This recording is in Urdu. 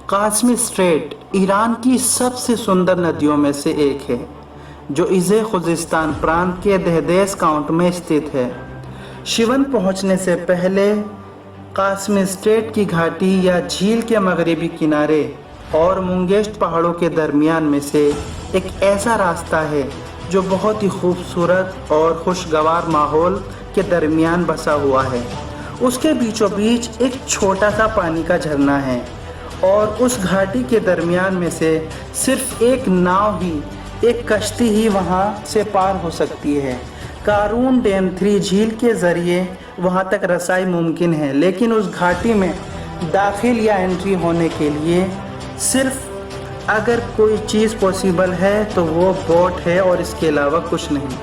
قاسمی اسٹریٹ ایران کی سب سے سندر ندیوں میں سے ایک ہے جو ایزے خوزستان پرانت کے دہدیز کاؤنٹ میں استھت ہے۔ شیون پہنچنے سے پہلے قاسمی اسٹریٹ کی گھاٹی یا جھیل کے مغربی کنارے اور منگیشت پہاڑوں کے درمیان میں سے ایک ایسا راستہ ہے جو بہت ہی خوبصورت اور خوشگوار ماحول کے درمیان بسا ہوا ہے۔ اس کے بیچوں بیچ ایک چھوٹا سا پانی کا جھرنا ہے اور اس گھاٹی کے درمیان میں سے صرف ایک ناؤ ہی، ایک کشتی ہی وہاں سے پار ہو سکتی ہے۔ قارون ڈیم 3 جھیل کے ذریعے وہاں تک رسائی ممکن ہے، لیکن اس گھاٹی میں داخل یا انٹری ہونے کے لیے صرف اگر کوئی چیز پاسبل ہے تو وہ بوٹ ہے اور اس کے علاوہ کچھ نہیں۔